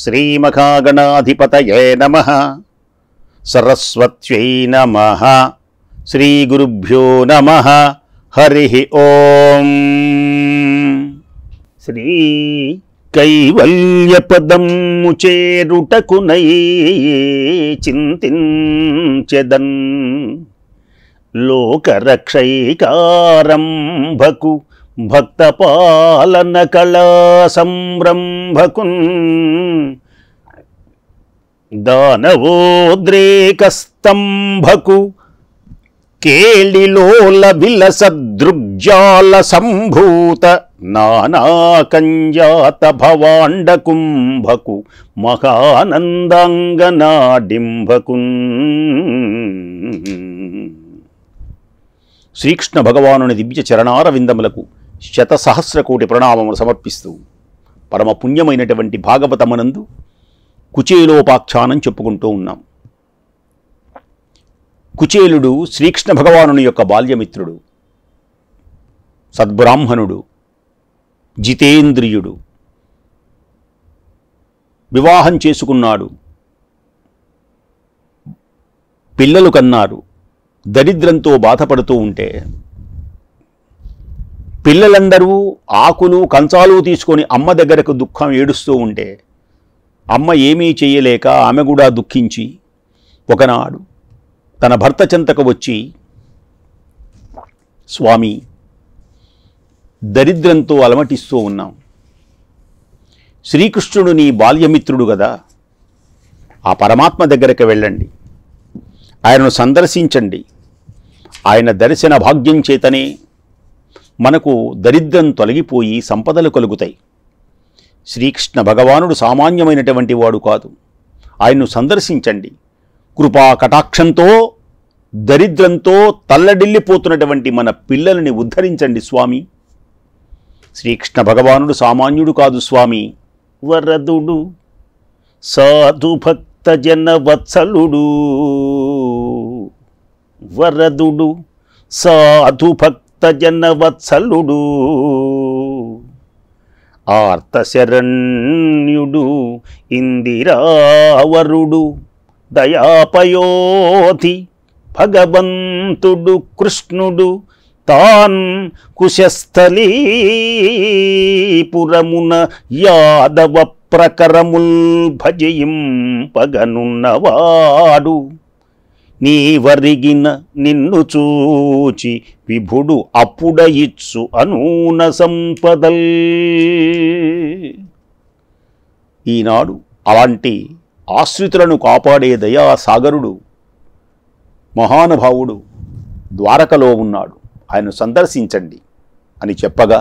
శ్రీమఖాగణాధిపతయే నమః. సరస్వత్యై నమః. శ్రీగురుభ్యో నమః. హరి ఓం. శ్రీ కైవల్యపదము చేరుటకునై చింతించెదన్ లోకరక్షైకారంభకు భక్తపాలన కళా సంరంభకున్ దానవోద్రేకస్తంభకు కేళిలోల విలసదృగ్జాల సంభూత నానాకంజాత భవాండకుంభకు మహానందాంగనాడింభకున్. శ్రీకృష్ణ భగవానుని దివ్య చరణార విందములకు శతసహస్రకోటి ప్రణామములు సమర్పిస్తూ పరమ పుణ్యమైనటువంటి భాగవతమునందు కుచేలోపాఖ్యానం చెప్పుకుంటూ ఉన్నాం. కుచేలుడు శ్రీకృష్ణ భగవానుని యొక్క బాల్యమిత్రుడు, సద్బ్రాహ్మణుడు, జితేంద్రియుడు. వివాహం చేసుకున్నాడు, పిల్లలు కన్నారు. దరిద్రంతో బాధపడుతూ ఉంటే పిల్లలందరూ ఆకులు కంచాలు తీసుకొని అమ్మ దగ్గరకు దుఃఖం ఏడుస్తూ ఉంటే అమ్మ ఏమీ చేయలేక ఆమె కూడా దుఃఖించి ఒకనాడు తన భర్త చెంతకు వచ్చి, స్వామి, దరిద్రంతో అలమటిస్తూ ఉన్నాం. శ్రీకృష్ణుడు నీ బాల్యమిత్రుడు కదా, ఆ పరమాత్మ దగ్గరకు వెళ్ళండి, ఆయనను సందర్శించండి. ఆయన దర్శన భాగ్యం చేతనే మనకు దరిద్రం తొలగిపోయి సంపదలు కలుగుతాయి. శ్రీకృష్ణ భగవానుడు సామాన్యమైనటువంటి వాడు కాదు. ఆయన్ను సందర్శించండి. కృపా కటాక్షంతో దరిద్రంతో తల్లడిల్లిపోతున్నటువంటి మన పిల్లల్ని ఉద్ధరించండి స్వామి. శ్రీకృష్ణ భగవానుడు సామాన్యుడు కాదు స్వామి. వరదుడు, సాధుభక్త జన వత్సలుడు. వరదుడు, సాధుభక్త జన వత్సలుడు. ఆర్తశరణ్యుడు, ఇందిరావరుడు, దయాపయోధి భగవంతుడు కృష్ణుడు. తాన్ కుశస్థలీపురమున యాదవ ప్రకరముల్ భజయింపగనున్నవాడు. నీవరిగిన నిన్ను చూచి విభుడు అప్పుడయిచ్చు అనూన సంపదల్. ఈనాడు అలాంటి ఆశ్రితులను కాపాడే దయాసాగరుడు మహానుభావుడు ద్వారకలో ఉన్నాడు, ఆయన్ను సందర్శించండి అని చెప్పగా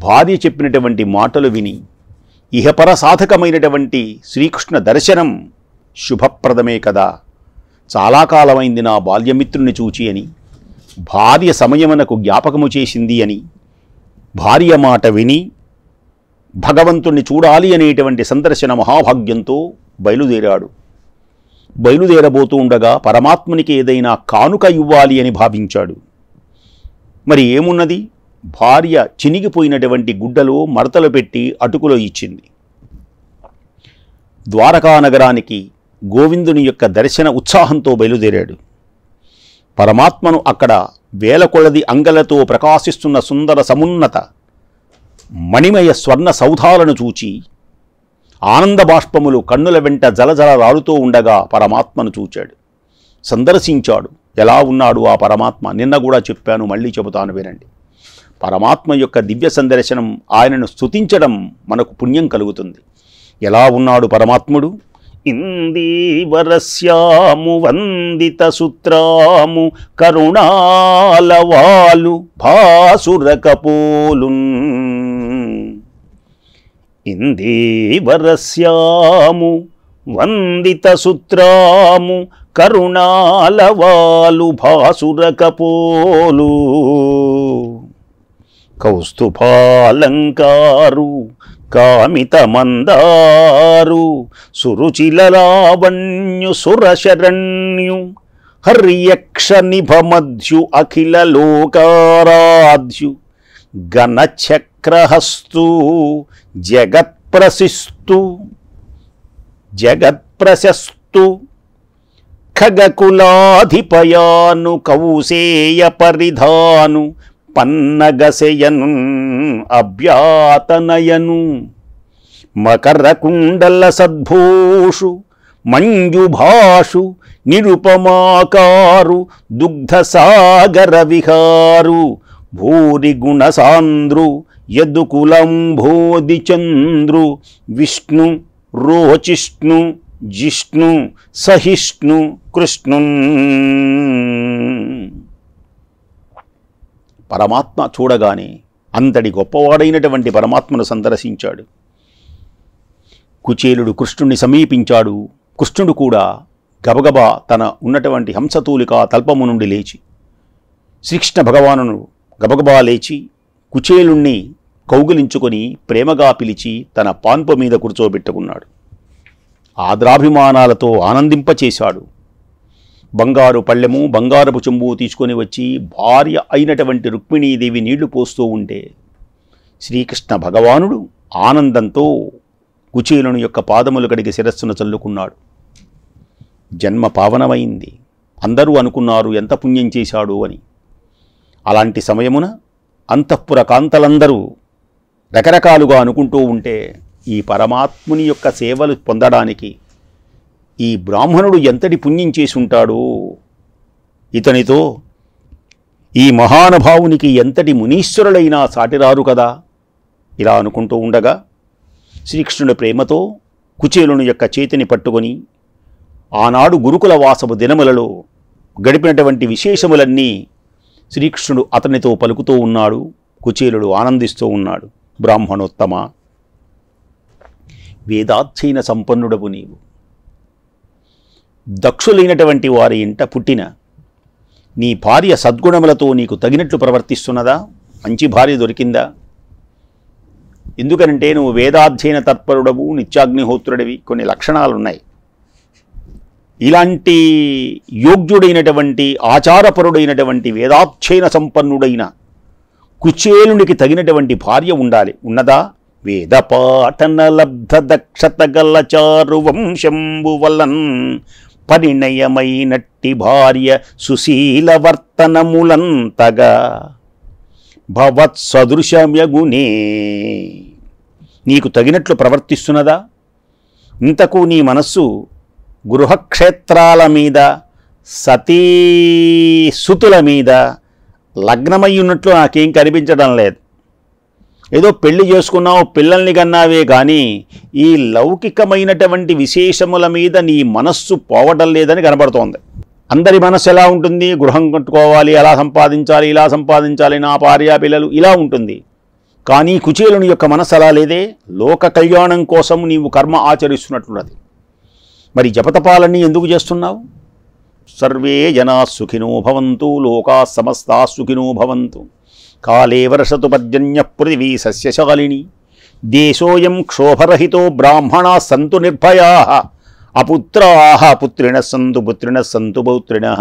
భార్య చెప్పినటువంటి మాటలు విని ఇహపర సాధకమైనటువంటి శ్రీకృష్ణ దర్శనం శుభప్రదమే కదా, చాలా కాలమైంది నా బాల్యమిత్రుని చూచి అని భార్య సమయమునకు జ్ఞాపకము చేసింది అని భార్య మాట విని భగవంతుణ్ణి చూడాలి అనేటువంటి సందర్శన మహాభాగ్యంతో బయలుదేరాడు. బయలుదేరబోతూ ఉండగా పరమాత్మునికి ఏదైనా కానుక ఇవ్వాలి అని భావించాడు. మరి ఏమున్నది? భార్య చినిగిపోయినటువంటి గుడ్డలో మడతలు పెట్టి అటుకులో ఇచ్చింది. ద్వారకా నగరానికి గోవిందుని యొక్క దర్శన ఉత్సాహంతో బయలుదేరాడు. పరమాత్మను అక్కడ వేల కొలది అంగలతో ప్రకాశిస్తున్న సుందర సమున్నత మణిమయ స్వర్ణ సౌధాలను చూచి ఆనంద బాష్పములు కన్నుల వెంట జలజల రాలుతూ ఉండగా పరమాత్మను చూచాడు, సందర్శించాడు. ఎలా ఉన్నాడు ఆ పరమాత్మ? నిన్న కూడా చెప్పాను, మళ్ళీ చెబుతాను వినండి. పరమాత్మ యొక్క దివ్య సందర్శనం, ఆయనను స్తుతించడం మనకు పుణ్యం కలుగుతుంది. ఎలా ఉన్నాడు పరమాత్ముడు? ఇందీవరస్యాము వందిత సూత్రాము కరుణాలవాలు భాసురకపోలున్. ఇందీవరస్యాము వందిత సూత్రాము కరుణాలవాలు భాసురకపోలు. కౌస్తుభాలంకారు కామిత మందారు సురుచిల లావణ్యు సురశరణ్యు హర్యక్ష నిభమధ్యు అఖిల లోకారాధ్యు గణచక్రహస్తు జగత్ప్రసిస్తు జగత్ప్రశస్తు ఖగకులాధిపయాను కౌసేయ పరిధాను పన్నగశయను అభ్యాతనయను మకరకుండల సద్భూషు మంజుభాషు నిరుపమాకారు దుగ్ధసాగర విహారు భూరి గుణసాంద్రు యదుకులంబోధి చంద్రు విష్ణు రోచిష్ణు జిష్ణు సహిష్ణు కృష్ణు. పరమాత్మ చూడగానే అంతటి గొప్పవాడైనటువంటి పరమాత్మను సందర్శించాడు. కుచేలుడు కృష్ణుణ్ణి సమీపించాడు. కృష్ణుడు కూడా గబగబా తన ఉన్నటువంటి హంసతూలిక తల్పము నుండి లేచి శ్రీకృష్ణ భగవానును గబగబా లేచి కుచేలుణ్ణి కౌగిలించుకొని ప్రేమగా పిలిచి తన పాన్పు మీద కూర్చోబెట్టుకున్నాడు. ఆద్రాభిమానాలతో ఆనందింపచేశాడు. బంగారు పళ్ళెము బంగారపు చెంబు తీసుకొని వచ్చి భార్య అయినటువంటి రుక్మిణీదేవి నీళ్లు పోస్తూ ఉంటే శ్రీకృష్ణ భగవానుడు ఆనందంతో కుచేలుని యొక్క పాదములు కడిగి శిరస్సును చల్లుకున్నాడు. జన్మ పావనమైంది. అందరూ అనుకున్నారు ఎంత పుణ్యం చేశాడు అని. అలాంటి సమయమున అంతఃపుర కాంతలందరూ రకరకాలుగా అనుకుంటూ ఉంటే ఈ పరమాత్ముని యొక్క సేవలు పొందడానికి ఈ బ్రాహ్మణుడు ఎంతటి పుణ్యం చేసి ఉంటాడో, ఇతనితో ఈ మహానుభావునికి ఎంతటి మునీశ్వరులైనా సాటిరారు కదా. ఇలా అనుకుంటూ ఉండగా శ్రీకృష్ణుడి ప్రేమతో కుచేలుని యొక్క చేతిని పట్టుకొని ఆనాడు గురుకుల వాసపు దినములలో గడిపినటువంటి విశేషములన్నీ శ్రీకృష్ణుడు అతనితో పలుకుతూ ఉన్నాడు. కుచేలుడు ఆనందిస్తూ ఉన్నాడు. బ్రాహ్మణోత్తమ, వేదాధ్యయన సంపన్నుడవు నీవు. దక్షులైనటువంటి వారి ఇంట పుట్టిన నీ భార్య సద్గుణములతో నీకు తగినట్లు ప్రవర్తిస్తున్నదా? మంచి భార్య దొరికిందా? ఎందుకనంటే నువ్వు వేదాధ్యయన తత్పరుడవు, నిత్యాగ్నిహోత్రుడివి, కొన్ని లక్షణాలున్నాయి. ఇలాంటి యోగ్యుడైనటువంటి ఆచారపరుడైనటువంటి వేదాధ్యయన సంపన్నుడైన కుచేలునికి తగినటువంటి భార్య ఉండాలి. ఉన్నదా? వేదపాఠన లబ్ధ దక్షత గల చారు వంశంబు వలన్ పరిణయమైనట్టి భార్య సుశీల వర్తనములంతగా భవత్సదృశమ్యగునే. నీకు తగినట్లు ప్రవర్తిస్తున్నదా? ఇంతకు నీ మనస్సు గృహక్షేత్రాల మీద సతీసుతుల మీద లగ్నమై ఉన్నట్లు నాకేం కనిపించడం లేదు. ఏదో పెళ్లి చేసుకున్నావు, పిల్లల్ని కన్నావే కానీ ఈ లౌకికమైనటువంటి విశేషముల మీద నీ మనస్సు పోవడం లేదని కనబడుతోంది. అందరి మనస్సు ఎలా ఉంటుంది? గృహం కట్టుకోవాలి, అలా సంపాదించాలి, ఇలా సంపాదించాలి, నా భార్య పిల్లలు, ఇలా ఉంటుంది. కానీ కుచేలుని యొక్క మనస్సు అలా లేదే. లోక కళ్యాణం కోసం నీవు కర్మ ఆచరిస్తున్నట్లున్నది. మరి జపతపాలన్నీ ఎందుకు చేస్తున్నావు? సర్వే జనా సుఖినో భవంతు, లోకా సమస్తా సుఖినో భవంతు, కాలే వర్షతు పర్జన్య పృథివీ సస్యశాలిని, దేశోయం క్షోభరహితో బ్రాహ్మణా సంతు నిర్భయా, అపుత్రాః పుత్రిణః సంతు పుత్రిణః సంతు పౌత్రిణః,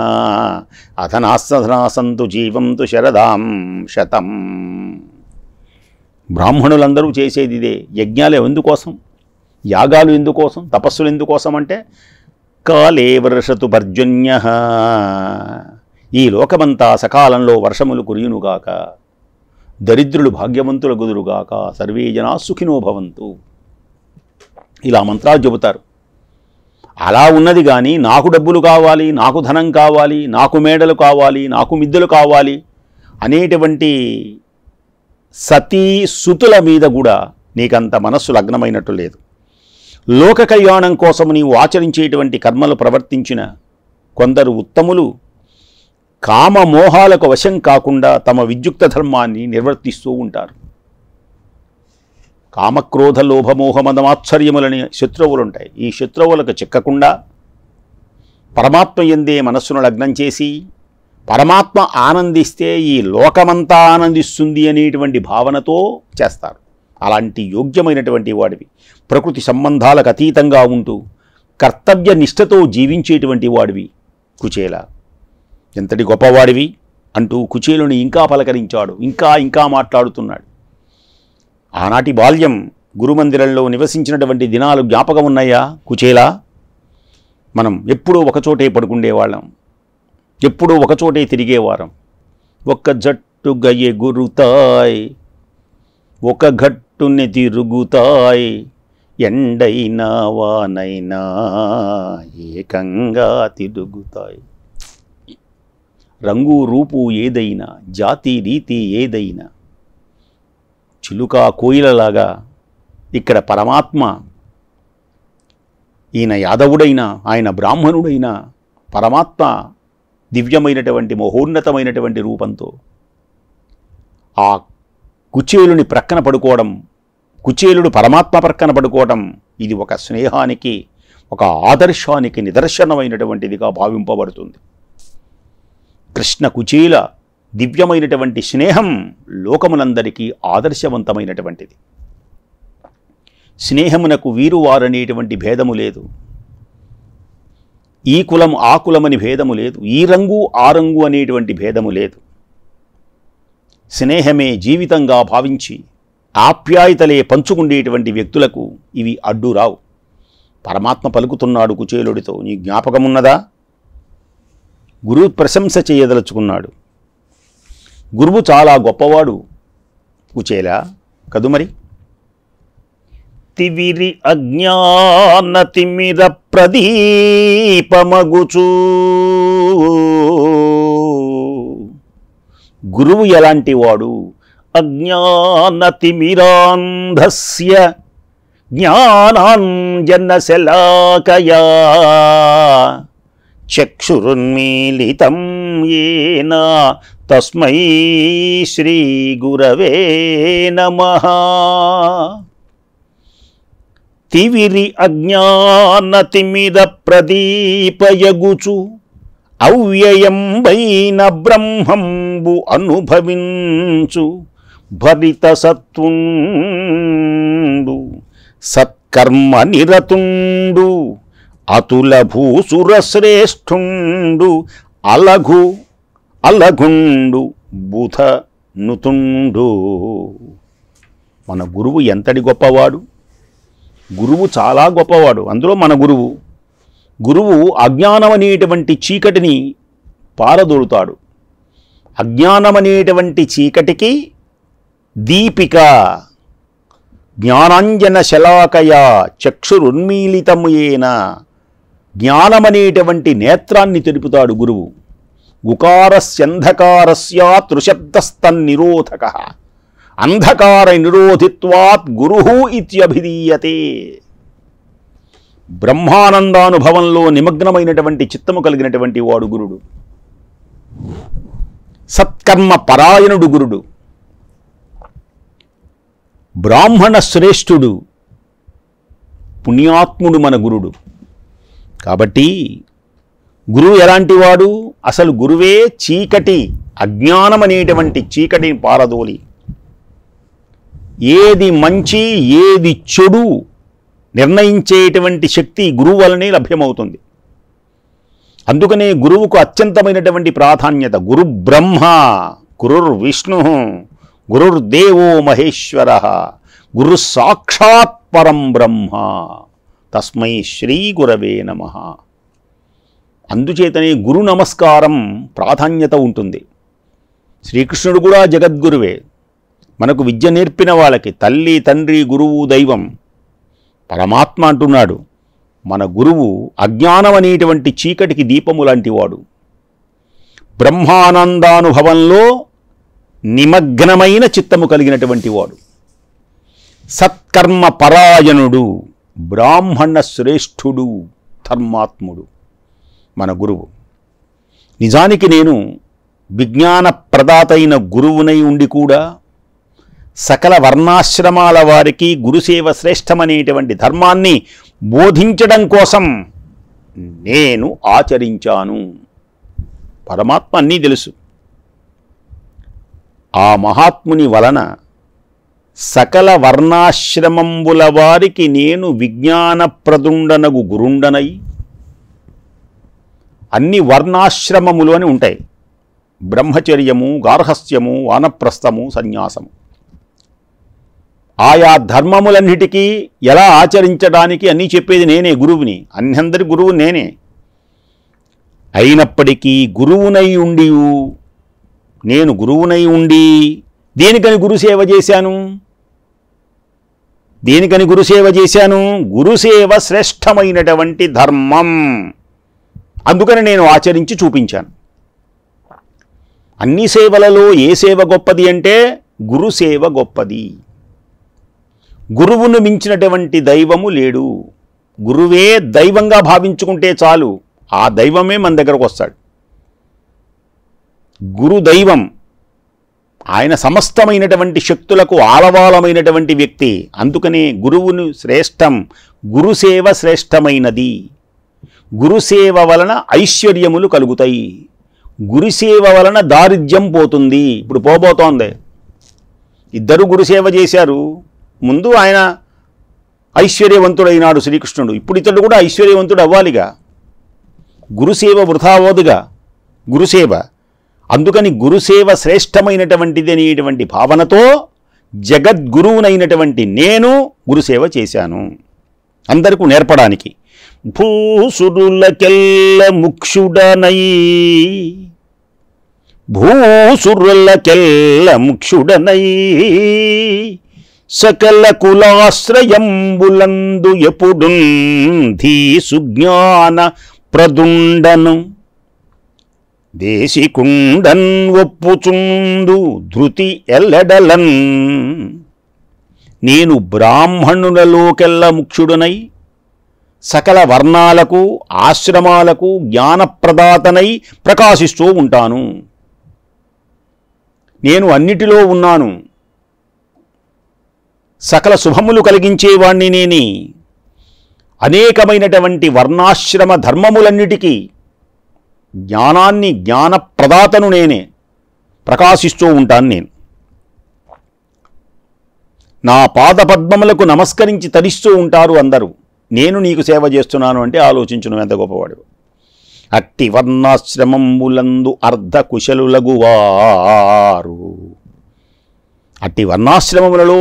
అధనాస్సధనా సంతు జీవంతు శరదాం శతం. బ్రాహ్మణులందరూ చేసేది ఇదే. యజ్ఞాలు ఎందుకోసం? యాగాలు ఎందుకోసం? తపస్సులు ఎందుకోసం అంటే కాలే వర్షతు పర్జన్యః, ఈ లోకమంతా సకాలంలో వర్షములు కురియునుగాక, దరిద్రులు భాగ్యవంతుల గుదురుగాక, సర్వే జనా సుఖినో భవంతు, ఇలా మంత్రాలు చెబుతారు. అలా ఉన్నది కానీ నాకు డబ్బులు కావాలి, నాకు ధనం కావాలి, నాకు మేడలు కావాలి, నాకు మిద్దెలు కావాలి అనేటువంటి సతీ సుతుల మీద కూడా నీకంత మనస్సు లగ్నమైనట్టు లేదు. లోక కళ్యాణం కోసం నీవు ఆచరించేటువంటి కర్మలు ప్రవర్తించిన కొందరు ఉత్తములు కామమోహాలకు వశం కాకుండా తమ విద్యుక్త ధర్మాన్ని నిర్వర్తిస్తూ ఉంటారు. కామక్రోధ లోభమోహమదమాశ్చర్యములని శత్రువులుంటాయి. ఈ శత్రువులకు చిక్కకుండా పరమాత్మ యందే మనస్సును లగ్నం చేసి పరమాత్మ ఆనందిస్తే ఈ లోకమంతా ఆనందిస్తుంది అనేటువంటి భావనతో చేస్తారు. అలాంటి యోగ్యమైనటువంటి వాడివి, ప్రకృతి సంబంధాలకు అతీతంగా ఉంటూ కర్తవ్య నిష్ఠతో జీవించేటువంటి వాడివి కుచేల. ఎంతటి గొప్పవాడివి అంటూ కుచేలుని ఇంకా పలకరించాడు. ఇంకా మాట్లాడుతున్నాడు. ఆనాటి బాల్యం గురుమందిరంలో నివసించినటువంటి దినాలు జ్ఞాపకం ఉన్నాయా కుచేలా? మనం ఎప్పుడూ ఒకచోటే పడుకుండేవాళ్ళం, ఎప్పుడూ ఒకచోటే తిరిగేవారం. ఒక్క జట్టుగా ఎగురుతాయి, ఒక గట్టుని తిరుగుతాయి, ఎండైనా వానైనా ఏకంగా తిరుగుతాయి. రంగు రూపు ఏదైనా, జాతి రీతి ఏదైనా, చిలుక కోయిలలాగా ఇక్కడ పరమాత్మ, ఈయన యాదవుడైనా ఆయన బ్రాహ్మణుడైనా పరమాత్మ దివ్యమైనటువంటి మహోన్నతమైనటువంటి రూపంతో ఆ కుచేలుని ప్రక్కన పడుకోవడం, కుచేలుడు పరమాత్మ ప్రక్కన పడుకోవడం, ఇది ఒక స్నేహానికి, ఒక ఆదర్శానికి నిదర్శనమైనటువంటిదిగా భావింపబడుతుంది. కృష్ణ కుచేల దివ్యమైనటువంటి స్నేహం లోకములందరికీ ఆదర్శవంతమైనటువంటిది. స్నేహమునకు వీరువారనేటువంటి భేదము లేదు, ఈ కులం ఆ కులమని భేదము లేదు, ఈ రంగు ఆ రంగు అనేటువంటి భేదము లేదు. స్నేహమే జీవితంగా భావించి ఆప్యాయతలే పంచుకుండేటువంటి వ్యక్తులకు ఇవి అడ్డురావు. పరమాత్మ పలుకుతున్నాడు కుచేలుడితో, నీ జ్ఞాపకమున్నదా? గురువు ప్రశంస చేయదలుచుకున్నాడు. గురువు చాలా గొప్పవాడు కుచేలా కదు మరి. తివిరి అజ్ఞాన తిమిర ప్రదీపమగుచూ, గురువు ఎలాంటి వాడు? అజ్ఞాన తిమిరాంధస్య జ్ఞానాంజనశలాకయా చక్షురున్మీలితం యేన తస్మై శ్రీ గురవే నమః. తివిరి అజ్ఞాన తిమిర ప్రదీపయగుచు అవ్యయంబైన బ్రహ్మంబు అనుభవించు భరిత సత్తుండు సత్కర్మ నిరతుండు అతుల భూసుర శ్రేష్ఠుండు అలగుండు బుధ నుతుండు. మన గురువు ఎంతటి గొప్పవాడు! గురువు చాలా గొప్పవాడు. అందులో మన గురువు అజ్ఞానమనేటువంటి చీకటిని పారదోలుతాడు. అజ్ఞానమనేటువంటి చీకటికి దీపిక, జ్ఞానాంజన శలాకయ చక్షురున్మీలితం యేన, జ్ఞానమనేటువంటి నేత్రాన్ని తెలుపుతాడు గురువు. గుకారస్యంధకారస్య త్రిశబ్దస్తన్నిరోధక అంధకార నిరోధిత్వాత్ గురుః ఇత్యభిధీయతే. బ్రహ్మానందానుభవంలో నిమగ్నమైనటువంటి చిత్తము కలిగినటువంటి వాడు గురుడు. సత్కర్మ పరాయణుడు గురుడు. బ్రాహ్మణ శ్రేష్ఠుడు, పుణ్యాత్ముడు మన గురుడు. కాబట్టి గురువు ఎలాంటి వాడు? అసలు గురువే చీకటి, అజ్ఞానం అనేటువంటి చీకటిని పారదోలి ఏది మంచి ఏది చెడు నిర్ణయించేటువంటి శక్తి గురువు వలనే లభ్యమవుతుంది. అందుకనే గురువుకు అత్యంతమైనటువంటి ప్రాధాన్యత. గురు బ్రహ్మ, గురుర్ విష్ణు, గురుర్దేవో మహేశ్వర, గురు సాక్షాత్ పరం బ్రహ్మ, తస్మై శ్రీ గురవే నమః. అందుచేతనే గురు నమస్కారం ప్రాధాన్యత ఉంటుంది. శ్రీకృష్ణుడు కూడా జగద్గురువే. మనకు విద్య నేర్పిన వాళ్ళకి తల్లి తండ్రి గురువు దైవం. పరమాత్మ అంటున్నాడు మన గురువు అజ్ఞానం అనేటువంటి చీకటికి దీపము లాంటివాడు. బ్రహ్మానందానుభవంలో నిమగ్నమైన చిత్తము కలిగినటువంటి వాడు. సత్కర్మ పరాయణుడు, బ్రాహ్మణ శ్రేష్ఠుడు, ధర్మాత్ముడు మన గురువు. నిజానికి నేను విజ్ఞాన ప్రదాతైన గురువునై ఉండి కూడా సకల వర్ణాశ్రమాల వారికి గురుసేవ శ్రేష్టమనేటువంటి ధర్మాన్ని బోధించడం కోసం నేను ఆచరించాను. పరమాత్మ అన్నీ తెలుసు. ఆ మహాత్ముని వలన సకల వర్ణాశ్రమంబుల వారికి నేను విజ్ఞానప్రదుండనగు గురుండనై, అన్ని వర్ణాశ్రమములు అని ఉంటాయి. బ్రహ్మచర్యము, గార్హస్థ్యము, వానప్రస్థము, సన్యాసము. ఆయా ధర్మములన్నిటికీ ఎలా ఆచరించడానికి అన్నీ చెప్పేది నేనే, గురువుని, అందరి గురువు నేనే. అయినప్పటికీ గురువునై ఉండి నేను గురువునై ఉండి దేనికని గురుసేవ చేశాను? దేనికని గురుసేవ చేశాను? గురుసేవ శ్రేష్టమైనటువంటి ధర్మం, అందుకని నేను ఆచరించి చూపించాను. అన్ని సేవలలో ఏ సేవ గొప్పది అంటే గురుసేవ గొప్పది. గురువును మించినటువంటి దైవము లేడు. గురువే దైవంగా భావించుకుంటే చాలు, ఆ దైవమే మన దగ్గరకు వస్తాడు. గురుదైవం, ఆయన సమస్తమైనటువంటి శక్తులకు ఆలవాలమైనటువంటి వ్యక్తి. అందుకనే గురువును శ్రేష్టం, గురుసేవ శ్రేష్టమైనది. గురుసేవ వలన ఐశ్వర్యములు కలుగుతాయి, గురుసేవ వలన దారిద్ర్యం పోతుంది. ఇప్పుడు పోబోతోంది. ఇద్దరు గురుసేవ చేశారు. ముందు ఆయన ఐశ్వర్యవంతుడైనాడు శ్రీకృష్ణుడు, ఇప్పుడు ఇతడు కూడా ఐశ్వర్యవంతుడు అవ్వాలిగా. గురుసేవ వృథా అవ్వదుగా, గురుసేవ. అందుకని గురుసేవ శ్రేష్టమైనటువంటిది అనేటువంటి భావనతో జగద్గురువునైనటువంటి నేను గురుసేవ చేశాను, అందరికీ నేర్పడానికి. భూసురులకెల్ల ముక్షుడనై, భూసురులకెల్ల ముక్షుడనై, సకల కులాశ్రయంబులందు ఎప్పుడున్ ధీ సుజ్ఞాన ప్రదుండను, దేశికుండన్ ఒప్పుచుండు ధృతి ఎల్లెడలన్. నేను బ్రాహ్మణులలోకెల్ల ముక్షుడనై, సకల వర్ణాలకు ఆశ్రమాలకు జ్ఞానప్రదాతనై ప్రకాశిస్తూ ఉంటాను. నేను అన్నిటిలో ఉన్నాను. సకల శుభములు కలిగించేవాణ్ణి నేనే. అనేకమైనటువంటి వర్ణాశ్రమ ధర్మములన్నిటికీ జ్ఞానాన్ని, జ్ఞానప్రదాతను నేనే, ప్రకాశిస్తూ ఉంటాను నేను. నా పాదపద్మములకు నమస్కరించి తరిస్తూ ఉంటారు అందరూ. నేను నీకు సేవ చేస్తున్నాను అంటే ఆలోచించును ఎంత గొప్పవాడు. అట్టి వర్ణాశ్రమములందు అర్ధ కుశలులగువారు. అట్టి వర్ణాశ్రమములలో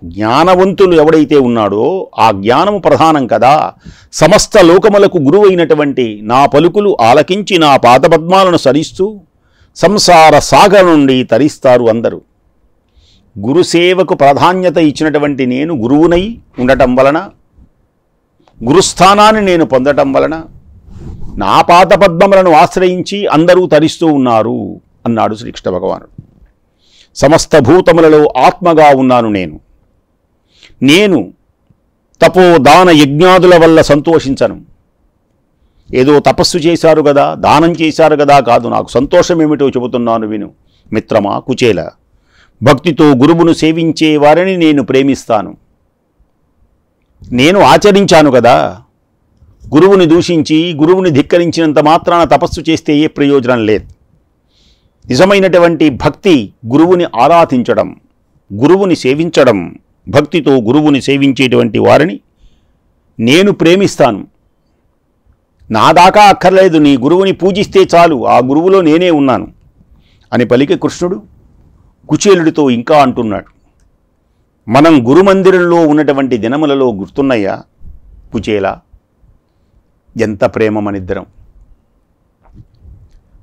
జ్ఞానవంతులు ఎవడైతే ఉన్నాడో ఆ జ్ఞానము ప్రధానం కదా. సమస్త లోకములకు గురువైనటువంటి నా పలుకులు ఆలకించి నా పాదపద్మాలను సరిస్తూ సంసార సాగర నుండి తరిస్తారు అందరూ. గురుసేవకు ప్రాధాన్యత ఇచ్చినటువంటి నేను గురువునై ఉండటం వలన, గురుస్థానాన్ని నేను పొందటం వలన నా పాదపద్మములను ఆశ్రయించి అందరూ తరిస్తూ ఉన్నారు అన్నాడు శ్రీకృష్ణ భగవానుడు. సమస్త భూతములలో ఆత్మగా ఉన్నాను నేను తపో దాన యజ్ఞాదుల వల్ల సంతోషించను. ఏదో తపస్సు చేశారు కదా, దానం చేశారు కదా కాదు, నాకు సంతోషం ఏమిటో చెబుతున్నాను విను మిత్రమా కుచేల. భక్తితో గురువును సేవించే వారిని నేను ప్రేమిస్తాను. నేను ఆచరించాను కదా. గురువుని దూషించి గురువుని ధిక్కరించినంత మాత్రాన తపస్సు చేస్తే ఏ ప్రయోజనం లేదు. నిజమైనటువంటి భక్తి గురువుని ఆరాధించడం, గురువుని సేవించడం. భక్తితో గురువుని సేవించేటువంటి వారిని నేను ప్రేమిస్తాను. నా దాకా అక్కర్లేదు, నీ గురువుని పూజిస్తే చాలు, ఆ గురువులో నేనే ఉన్నాను అని పలికి కృష్ణుడు కుచేలుడితో ఇంకా అంటున్నాడు. మనం గురుమందిరంలో ఉన్నటువంటి దినములలో గుర్తున్నాయా కుచేల? ఎంత ప్రేమ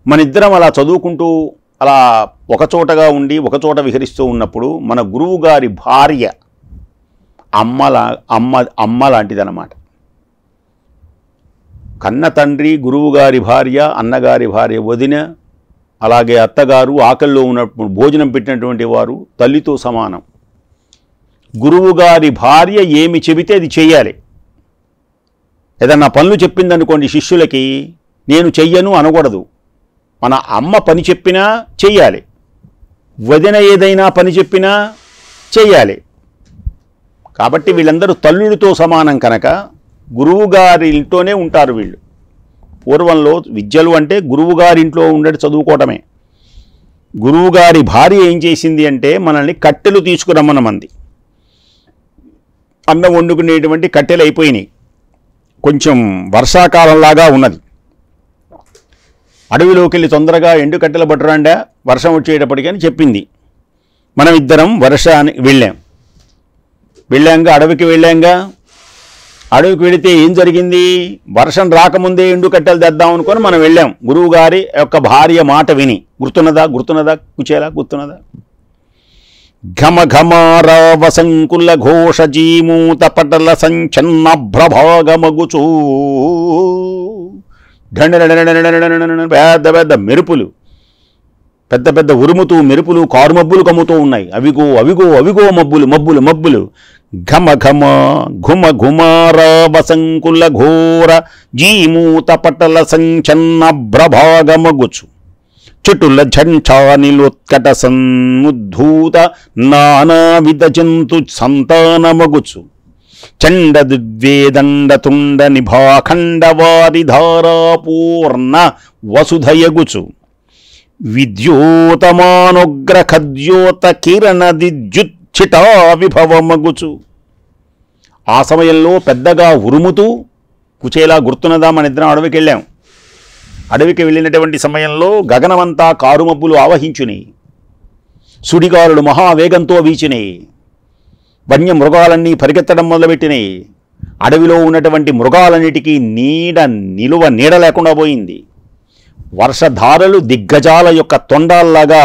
మనిద్దరం అలా చదువుకుంటూ అలా ఒకచోటగా ఉండి ఒకచోట విహరిస్తూ ఉన్నప్పుడు మన గురువు గారి భార్య అమ్మ లాంటిదన్నమాట. కన్న తండ్రి, గురువుగారి భార్య, అన్నగారి భార్య, వదిన, అలాగే అత్తగారు, ఆకలిలో ఉన్నప్పుడు భోజనం పెట్టినటువంటి వారు తల్లితో సమానం. గురువుగారి భార్య ఏమి చెబితే అది చెయ్యాలి. ఏదన్నా పనులు చెప్పిందనుకోండి శిష్యులకి, నేను చెయ్యను అనకూడదు. మన అమ్మ పని చెప్పినా చెయ్యాలి, వదిన ఏదైనా పని చెప్పినా చెయ్యాలి. కాబట్టి వీళ్ళందరూ తల్లుడితో సమానం కనుక గురువుగారి ఇంట్లోనే ఉంటారు వీళ్ళు. పూర్వంలో విద్యలు అంటే గురువుగారింట్లో ఉండేది చదువుకోవటమే. గురువుగారి భార్య ఏం చేసింది అంటే మనల్ని కట్టెలు తీసుకురమ్మనమంది. అన్నం వండుకునేటువంటి కట్టెలు అయిపోయినాయి, కొంచెం వర్షాకాలంలాగా ఉన్నది. అడవిలోకి వెళ్ళి తొందరగా ఎండు కట్టెలు పట్టురాండా వర్షం వచ్చేటప్పటికని చెప్పింది. మనం ఇద్దరం వర్షానికి వెళ్ళాం. వెళ్ళాంగా, అడవికి వెళితే ఏం జరిగింది? వర్షం రాకముందే ఎండు కట్టెలు తెద్దాం అనుకొని మనం వెళ్ళాం. గురువు గారి యొక్క భార్య మాట విని. గుర్తున్నదా కుచేలా? గుర్తున్నదా? ఘమ ఘమారావ సంకుల ఘోష జీమూత పటల సంచన్నభ్రభాగమగుచూ పెద్ద పెద్ద మెరుపులు, పెద్ద పెద్ద ఉరుముతూ మెరుపులు కారుమబ్బులు కమ్ముతూ ఉన్నాయి. అవిగో మబ్బులు. ఘమ ఘమ ఘుమ ఘుమారావ సంకుల ఘోర జీమూత పటల సంచన్నభ్రభాగమగుచు చటుల ఝంఛానిలోత్కట సన్ముద్ధూత నానావిధ జంతు సంతానమగుచు చండ దిగ్వేదండ తుండ నిభాఖండ వారిధారాపూర్ణ వసుధయగుచు విద్యోతమానుగ్ర ఖద్యోత కిరణ దిద్యుచ్చిటా విభవమగుచు. ఆ సమయంలో పెద్దగా ఉరుముతూ కుచేలా గుర్తున్నదా? మన ఇద్దరం అడవికి వెళ్ళాం. అడవికి వెళ్ళినటువంటి సమయంలో గగనమంతా కారుమబ్బులు ఆవహించుని, సుడిగాలులు మహావేగంతో వీచినాయి, వన్య మృగాలన్నీ పరిగెత్తడం మొదలుపెట్టినాయి. అడవిలో ఉన్నటువంటి మృగాలన్నిటికీ నీడ లేకుండా పోయింది. వర్షధారలు దిగ్గజాల యొక్క తొండాల్లాగా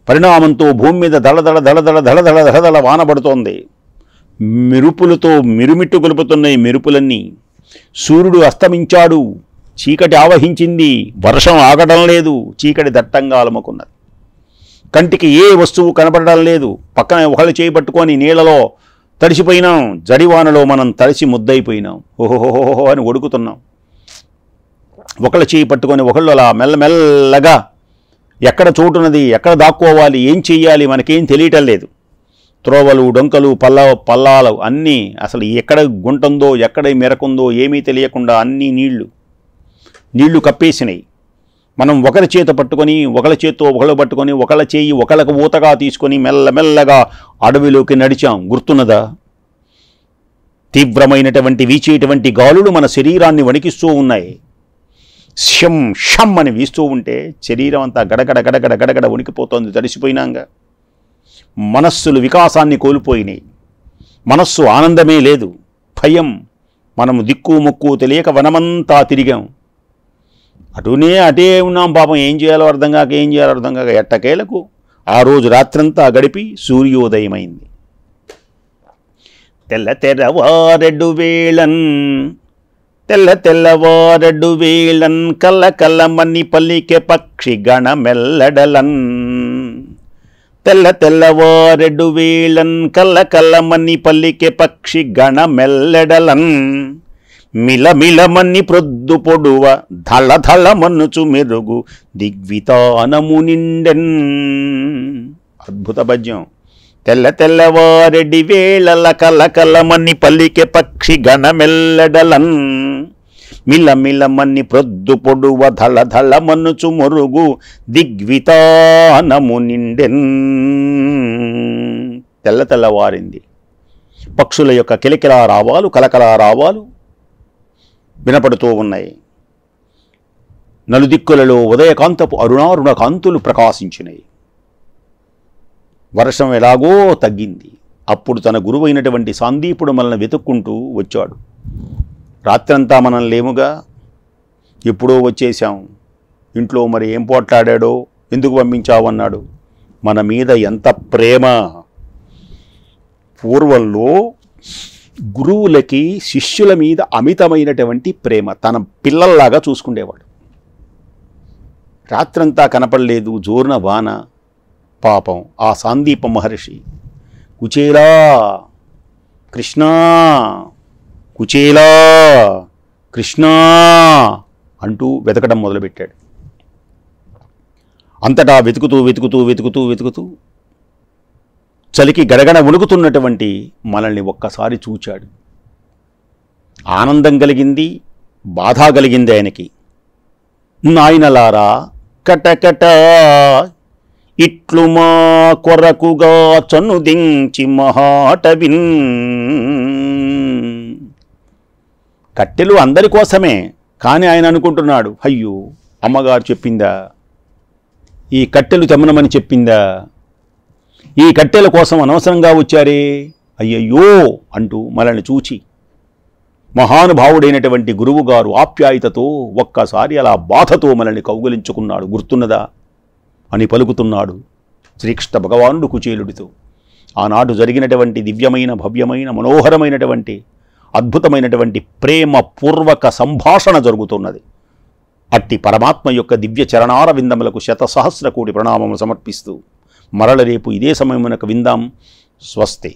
పరిణామంతో భూమి మీద దళదళ వానబడుతోంది. మెరుపులతో మిరుమిట్టు గొలుపుతున్నాయి మెరుపులన్నీ. సూర్యుడు అస్తమించాడు, చీకటి ఆవహించింది, వర్షం ఆగడం లేదు, చీకటి దట్టంగా అలముకున్నది. కంటికి ఏ వస్తువు కనపడడం లేదు. పక్కన ఒకళ్ళు చేయి పట్టుకొని నీళ్లలో తడిసిపోయినాం, జడివానలో మనం తడిసి ముద్దయిపోయినాం. ఓహోహోహో అని ఒడుకుతున్నాం. ఒకళ్ళ చేయి పట్టుకొని ఒకళ్ళు అలా మెల్లమెల్లగా ఎక్కడ చోటున్నది, ఎక్కడ దాక్కోవాలి, ఏం చెయ్యాలి మనకేం తెలియటం లేదు. త్రోవలు, డొంకలు, పల్లాలు అన్నీ అసలు ఎక్కడ గుంటుందో ఎక్కడ మెరకుందో ఏమీ తెలియకుండా అన్నీ నీళ్లు కప్పేసినాయి. మనం ఒకరి చేత పట్టుకొని ఒకళ్ళ చేత్తో ఒకళ్ళు పట్టుకొని ఒకళ్ళ చేయి ఒకళ్ళకు ఊతగా తీసుకొని మెల్లమెల్లగా అడవిలోకి నడిచాం. గుర్తున్నదా? తీవ్రమైనటువంటి వీచేటువంటి గాలులు మన శరీరాన్ని వణికిస్తూ ఉన్నాయి. షం షం అని వీస్తూ ఉంటే శరీరం అంతా గడగడ వణికిపోతోంది. తడిసిపోయినాంగా మనస్సులు వికాసాన్ని కోల్పోయినాయి. మనస్సు ఆనందమే లేదు, భయం. మనము దిక్కు ముక్కు తెలియక వనమంతా తిరిగాం. అటే ఉన్నాం. పాపం ఏం చేయాలో అర్థం కాక ఎట్టకేలకు ఆ రోజు రాత్రంతా గడిపి సూర్యోదయమైంది. తెల్లవారెడ్డు వేళన్ కల్లమని పల్లికే పక్షి గణమెల్లడలన్. తెల్లవారెడ్డు వేళన్ కల్లమని పల్లికే పక్షి గణమెల్లడలన్. మిలమిలమన్ని ప్రొద్దు పొడువ ధళధళమన్నుచు మెరుగు దిగ్వితానము నిండెన్. అద్భుత పద్యం. తెల్లవారెడ్డి వేళల కలకలమన్ని పల్లికే పక్షి గణమెల్లడలన్. మిలమిలమన్ని ప్రొద్దు పొడువ ధళధళమన్నుచు మెరుగు దిగ్వితానము నిండెన్. తెల్లవారింది. పక్షుల యొక్క కిలకిలా రావాలు, కలకలా రావాలు వినపడుతూ ఉన్నాయి. నలుదిక్కులలో ఉదయకాంతపు అరుణారుణ కాంతులు ప్రకాశించినాయి. వర్షం ఎలాగో తగ్గింది. అప్పుడు తన గురువైనటువంటి సాందీపుడు మనల్ని వెతుక్కుంటూ వచ్చాడు. రాత్రంతా మనం లేముగా, ఎప్పుడో వచ్చేశాం. ఇంట్లో మరి ఏం పోట్లాడాడో, ఎందుకు పంపించావన్నాడు. మన మీద ఎంత ప్రేమ! పూర్వంలో గురువులకి శిష్యుల మీద అమితమైనటువంటి ప్రేమ. తన పిల్లల్లాగా చూసుకునేవాడు. రాత్రంతా కనపడలేదు, జోరున వాన. పాపం ఆ సాందీప మహర్షి కుచేలా కృష్ణా కుచేలా కృష్ణా అంటూ వెతకడం మొదలుపెట్టాడు. అంతటా వెతుకుతూ చలికి గడగడ వణుకుతున్నటువంటి మనల్ని ఒక్కసారి చూచాడు. ఆనందం కలిగింది, బాధ కలిగింది ఆయనకి. నాయనలారా కటకట ఇట్లు మా కొరకుగా చనుదించి మహాటవిన్. కట్టెలు అందరి కోసమే, కానీ ఆయన అనుకుంటున్నాడు, అయ్యో అమ్మగారు చెప్పిందా, ఈ కట్టెలు తెమ్మనమని చెప్పిందా, ఈ కట్టెల కోసం అనవసరంగా వచ్చారే అయ్యయ్యో అంటూ మనల్ని చూచి మహానుభావుడైనటువంటి గురువుగారు ఆప్యాయతతో ఒక్కసారి అలా బాధతో మనల్ని కౌగిలించుకున్నాడు, గుర్తున్నదా అని పలుకుతున్నాడు శ్రీకృష్ణ భగవానుడు కుచేలుడితో. ఆనాడు జరిగినటువంటి దివ్యమైన, భవ్యమైన, మనోహరమైనటువంటి, అద్భుతమైనటువంటి ప్రేమ పూర్వక సంభాషణ జరుగుతున్నది. అట్టి పరమాత్మ యొక్క దివ్య చరణార విందములకు 1,000,000,000 ప్రణామములు సమర్పిస్తూ మరల రేపు ఇదే సమయమునకు విందాం. స్వస్తి.